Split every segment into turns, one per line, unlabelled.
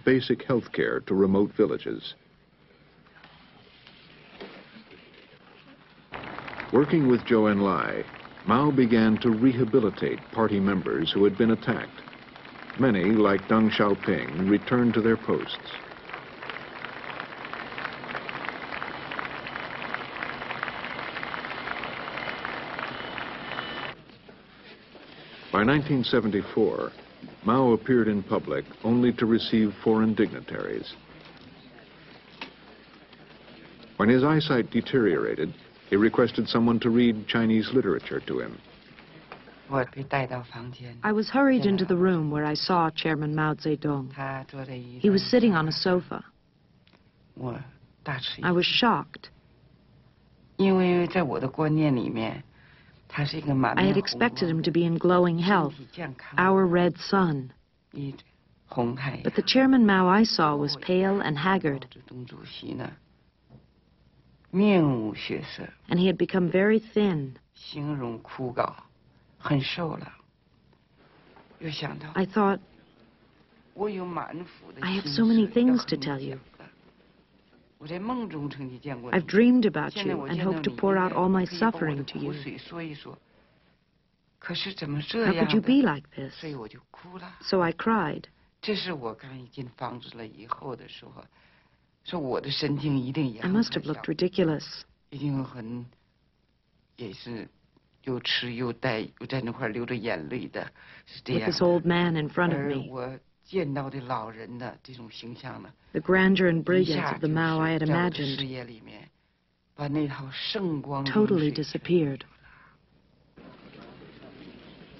basic health care to remote villages. Working with Zhou Enlai, Mao began to rehabilitate party members who had been attacked. Many, like Deng Xiaoping, returned to their posts. By 1974, Mao appeared in public only to receive foreign dignitaries. When his eyesight deteriorated, he requested someone to read Chinese literature to him.
I was hurried into the room where I saw Chairman Mao Zedong. He was sitting on a sofa. I was shocked. I had expected him to be in glowing health, our red sun. But the Chairman Mao I saw was pale and haggard. And he had become very thin. I thought, I have so many things to tell you. I've dreamed about you and hoped to pour out all my suffering to you. How could you be like this? So I cried. I must have looked ridiculous. With this old man in front of me. The grandeur and brilliance of the Mao I had imagined totally disappeared.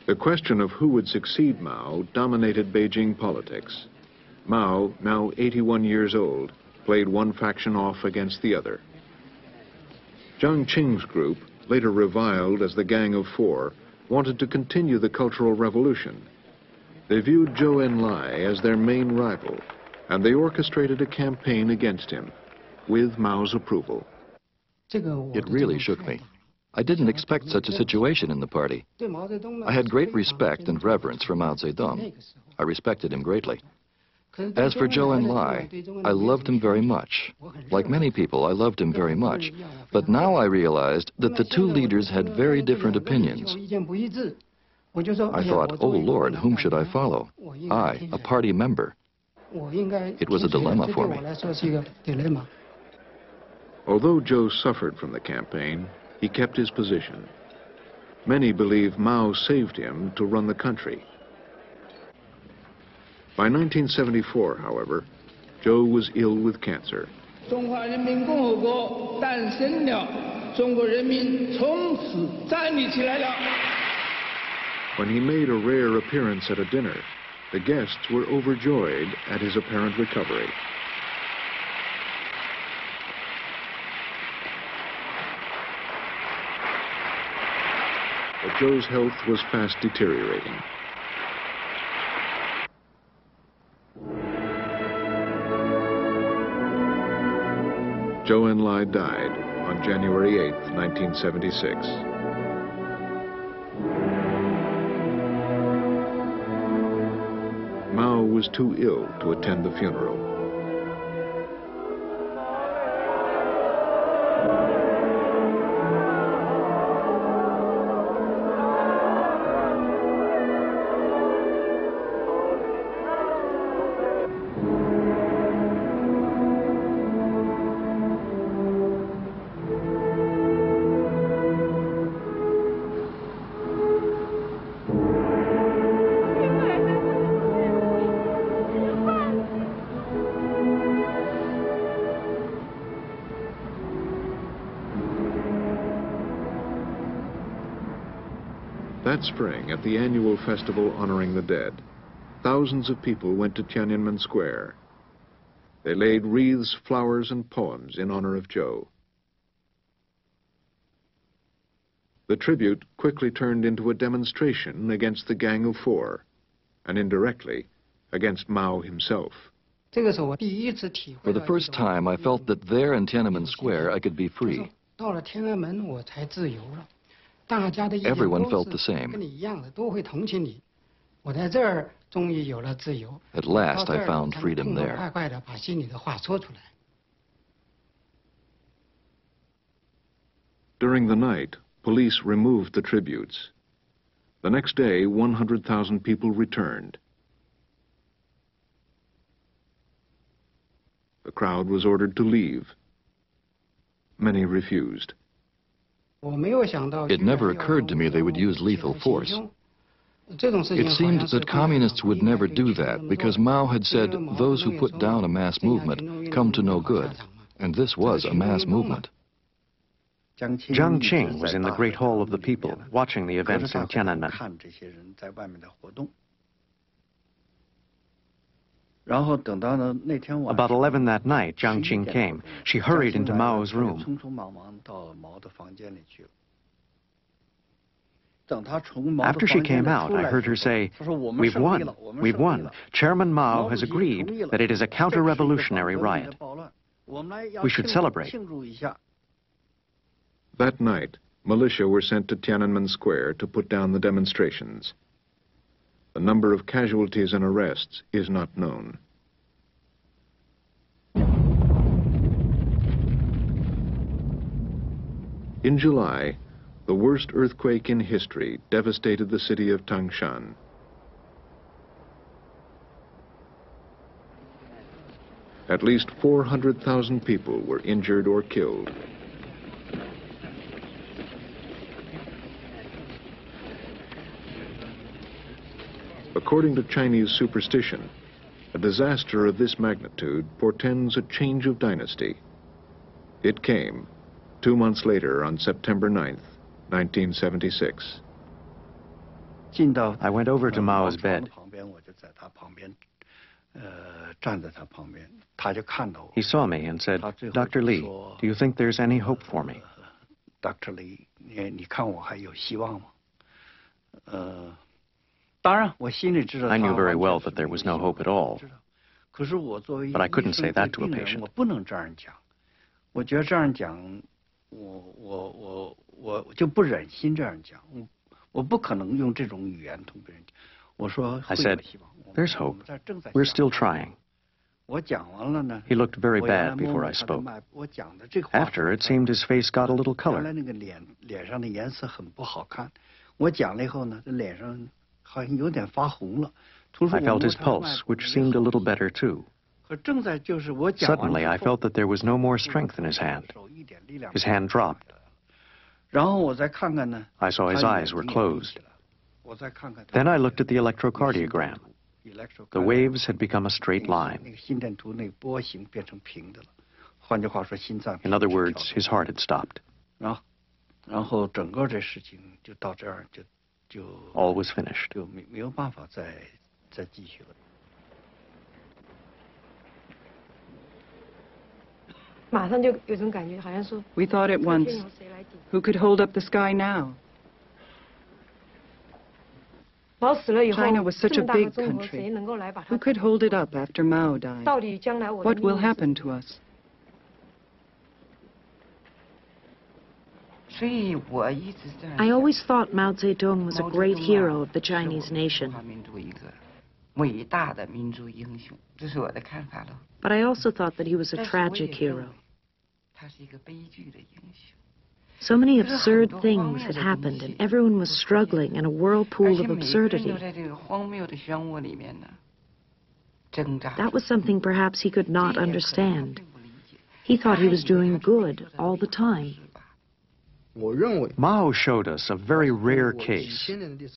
The question of who would succeed Mao dominated Beijing politics. Mao, now 81 years old, played one faction off against the other. Jiang Qing's group, later reviled as the Gang of Four, wanted to continue the Cultural Revolution. They viewed Zhou Enlai as their main rival, and they orchestrated a campaign against him, with Mao's approval.
It really shook me. I didn't expect such a situation in the party. I had great respect and reverence for Mao Zedong. I respected him greatly. As for Zhou Enlai, I loved him very much. Like many people, I loved him very much. But now I realized that the two leaders had very different opinions. I thought, oh Lord, whom should I follow? I, a party member. It was a dilemma for me.
Although Zhou suffered from the campaign, he kept his position. Many believe Mao saved him to run the country. By 1974, however, Zhou was ill with cancer. When he made a rare appearance at a dinner, the guests were overjoyed at his apparent recovery. But Zhou's health was fast deteriorating. Zhou Enlai died on January 8, 1976. Mao was too ill to attend the funeral. That spring, at the annual festival honoring the dead, thousands of people went to Tiananmen Square. They laid wreaths, flowers, and poems in honor of Zhou. The tribute quickly turned into a demonstration against the Gang of Four, and indirectly, against Mao himself.
For the first time, I felt that there in Tiananmen Square I could be free. Everyone felt the same. At last, I found freedom there.
During the night, police removed the tributes. The next day, 100,000 people returned. The crowd was ordered to leave. Many refused.
It never occurred to me they would use lethal force. It seemed that communists would never do that because Mao had said those who put down a mass movement come to no good, and this was a mass movement.
Jiang Qing was in the Great Hall of the People, watching the events in Tiananmen. About 11 that night, Jiang Qing came. She hurried into Mao's room. After she came out, I heard her say, "We've won. We've won. Chairman Mao has agreed that it is a counter-revolutionary riot. We should celebrate."
That night, militia were sent to Tiananmen Square to put down the demonstrations. The number of casualties and arrests is not known. In July, the worst earthquake in history devastated the city of Tangshan. At least 400,000 people were injured or killed. According to Chinese superstition, a disaster of this magnitude portends a change of dynasty. It came 2 months later on September 9th, 1976.
I went over to Mao's bed. He saw me and said, "Dr. Li, do you think there's any hope for me?"
Dr. Li, 你看我还有希望吗？
I knew very well that there was no hope at all, but I couldn't say that to a patient. I said, "There's hope. We're still trying." He looked very bad before I spoke. After, it seemed his face got a little color. I felt his pulse, which seemed a little better too. Suddenly, I felt that there was no more strength in his hand. His hand dropped. I saw his eyes were closed. Then I looked at the electrocardiogram. The waves had become a straight line. In other words, his heart had stopped. All was finished.
We thought at once, who could hold up the sky now? China was such a big country. Who could hold it up after Mao died? What will happen to us?
I always thought Mao Zedong was a great hero of the Chinese nation. But I also thought that he was a tragic hero. So many absurd things had happened, and everyone was struggling in a whirlpool of absurdity. That was something perhaps he could not understand. He thought he was doing good all the time.
Mao showed us a very rare case.